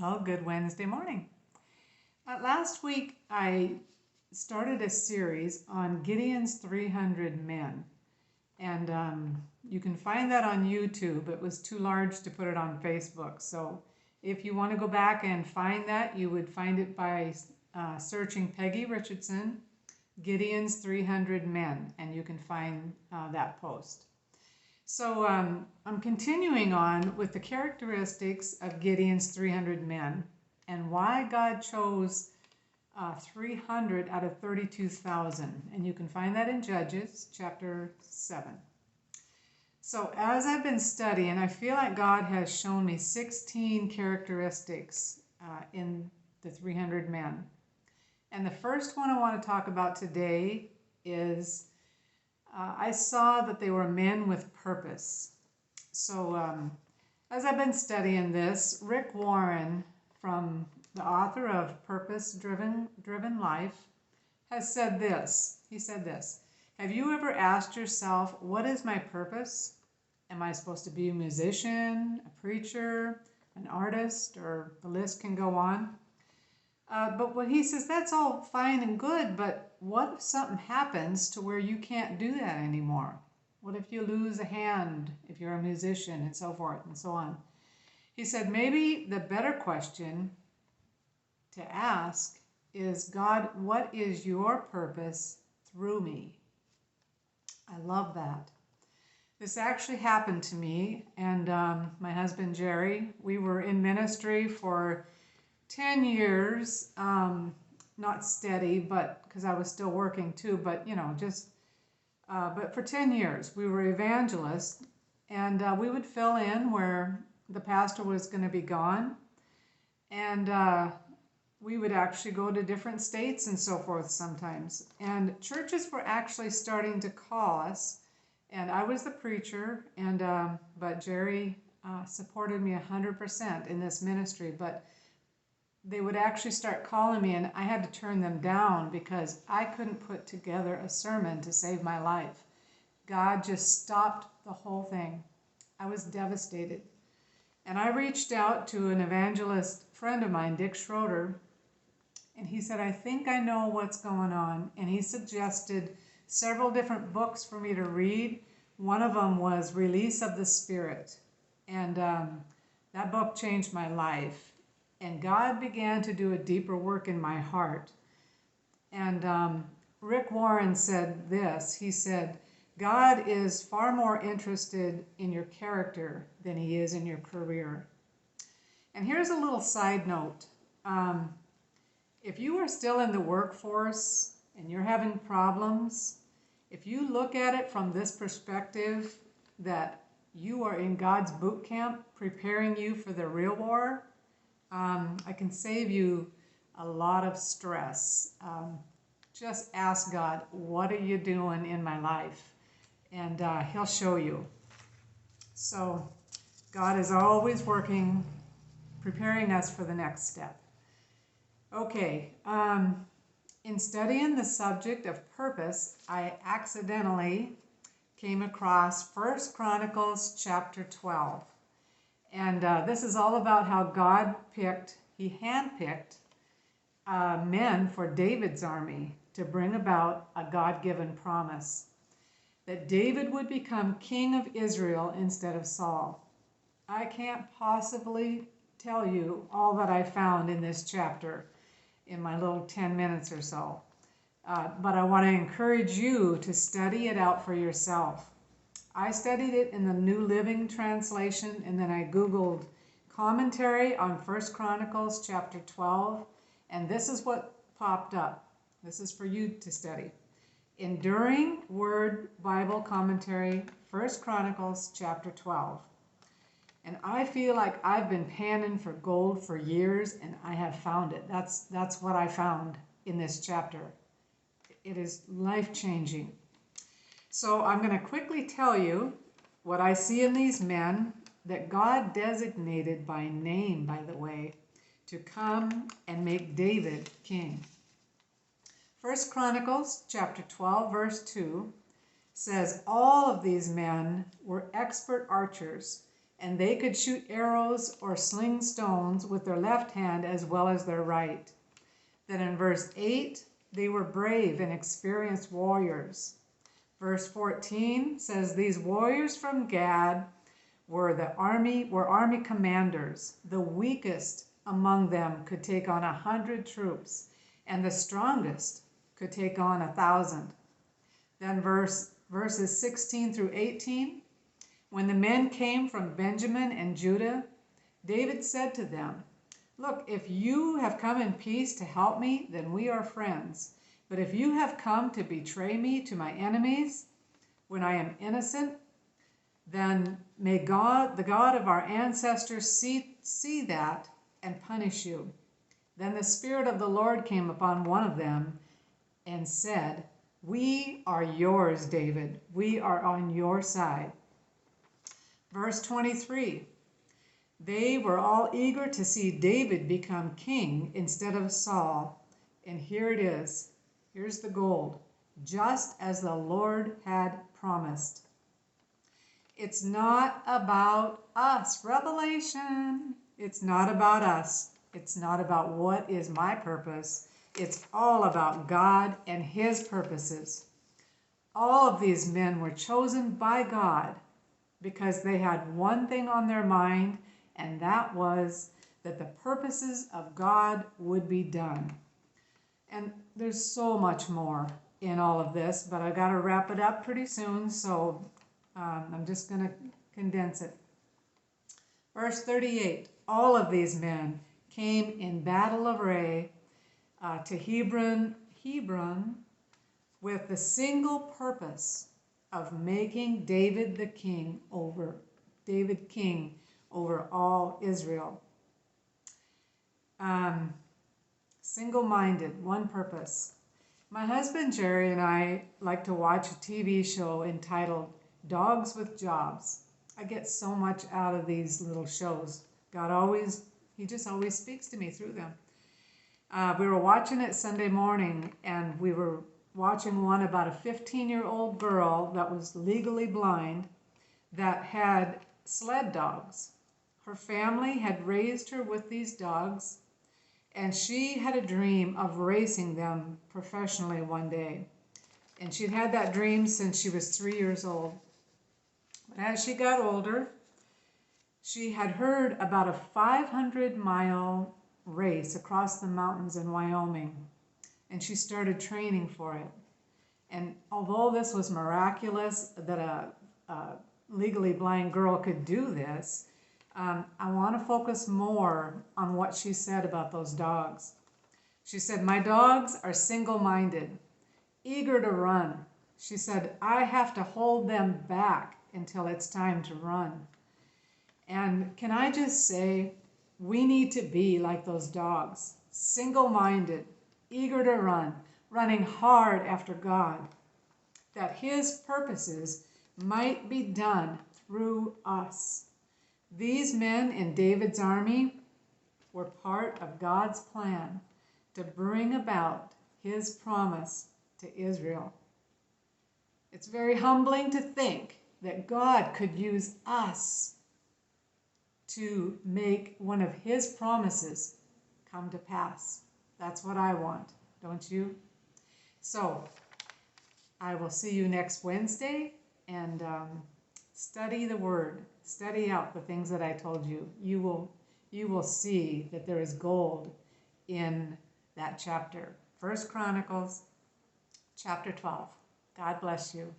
Well, good Wednesday morning. Last week, I started a series on Gideon's 300 men. And you can find that on YouTube. It was too large to put it on Facebook. So if you want to go back and find that, you would find it by searching Peggy Richardson, Gideon's 300 men, and you can find that post. So I'm continuing on with the characteristics of Gideon's 300 men and why God chose 300 out of 32,000. And you can find that in Judges chapter 7. So as I've been studying, I feel like God has shown me 16 characteristics in the 300 men. And the first one I want to talk about today is I saw that they were men with purpose. So as I've been studying this, Rick Warren, from the author of Purpose Driven Life, has said this. He said this: have you ever asked yourself, what is my purpose? Am I supposed to be a musician, a preacher, an artist, or the list can go on? But what he says, that's all fine and good, but what if something happens to where you can't do that anymore? What if you lose a hand if you're a musician, and so forth and so on? He said, maybe the better question to ask is, God, what is your purpose through me? I love that. This actually happened to me and my husband Jerry. We were in ministry for 10 years, not steady, but because I was still working too, but but for 10 years we were evangelists, and we would fill in where the pastor was going to be gone, and we would actually go to different states and so forth sometimes. And churches were actually starting to call us, and I was the preacher, and but Jerry supported me 100% in this ministry, but they would actually start calling me, and I had to turn them down because I couldn't put together a sermon to save my life. God just stopped the whole thing. I was devastated. And I reached out to an evangelist friend of mine, Dick Schroeder, and he said, I think I know what's going on. And he suggested several different books for me to read. One of them was Release of the Spirit. And that book changed my life. And God began to do a deeper work in my heart. And Rick Warren said this. He said, God is far more interested in your character than he is in your career. And here's a little side note. If you are still in the workforce and you're having problems, if you look at it from this perspective, that you are in God's boot camp preparing you for the real war, I can save you a lot of stress. Just ask God, what are you doing in my life? And he'll show you. So God is always working, preparing us for the next step. Okay, in studying the subject of purpose, I accidentally came across 1 Chronicles chapter 12. And this is all about how God he handpicked men for David's army to bring about a God-given promise that David would become king of Israel instead of Saul. I can't possibly tell you all that I found in this chapter in my little 10 minutes or so. But I want to encourage you to study it out for yourself. I studied it in the New Living Translation, and then I Googled commentary on 1 Chronicles chapter 12, and this is what popped up. This is for you to study. Enduring Word Bible Commentary, 1 Chronicles chapter 12. And I feel like I've been panning for gold for years, and I have found it. That's what I found in this chapter. It is life-changing. So I'm going to quickly tell you what I see in these men that God designated by name, by the way, to come and make David king. 1 Chronicles chapter 12, verse 2 says, all of these men were expert archers, and they could shoot arrows or sling stones with their left hand as well as their right. Then in verse 8, they were brave and experienced warriors. Verse 14 says, these warriors from Gad were army commanders. The weakest among them could take on 100 troops, and the strongest could take on 1,000. Then verses 16 through 18, when the men came from Benjamin and Judah, David said to them, look, if you have come in peace to help me, then we are friends. But if you have come to betray me to my enemies when I am innocent, then may God, the God of our ancestors, see that and punish you. Then the Spirit of the Lord came upon one of them and said, we are yours, David. We are on your side. Verse 23, they were all eager to see David become king instead of Saul. And here it is. Here's the gold. Just as the Lord had promised. It's not about us. Revelation. It's not about us. It's not about what is my purpose. It's all about God and his purposes. All of these men were chosen by God because they had one thing on their mind, and that was that the purposes of God would be done. And there's so much more in all of this, but I got to wrap it up pretty soon, so I'm just going to condense it. Verse 38, all of these men came in battle array to Hebron with the single purpose of making David king over all Israel. Single-minded, one purpose. My husband Jerry and I like to watch a TV show entitled Dogs with Jobs. I get so much out of these little shows. He just always speaks to me through them. We were watching it Sunday morning, and we were watching one about a 15-year-old girl that was legally blind that had sled dogs. Her family had raised her with these dogs, and she had a dream of racing them professionally one day. And she'd had that dream since she was 3 years old. But as she got older, she had heard about a 500-mile race across the mountains in Wyoming, and she started training for it. And although this was miraculous that a legally blind girl could do this, I want to focus more on what she said about those dogs. She said, my dogs are single-minded, eager to run. She said, I have to hold them back until it's time to run. And can I just say, we need to be like those dogs, single-minded, eager to run, running hard after God, that his purposes might be done through us. These men in David's army were part of God's plan to bring about his promise to Israel. It's very humbling to think that God could use us to make one of his promises come to pass. That's what I want, don't you? So, I will see you next Wednesday, and study the Word. Study out the things that I told you. You will see that there is gold in that chapter. 1 Chronicles, chapter 12. God bless you.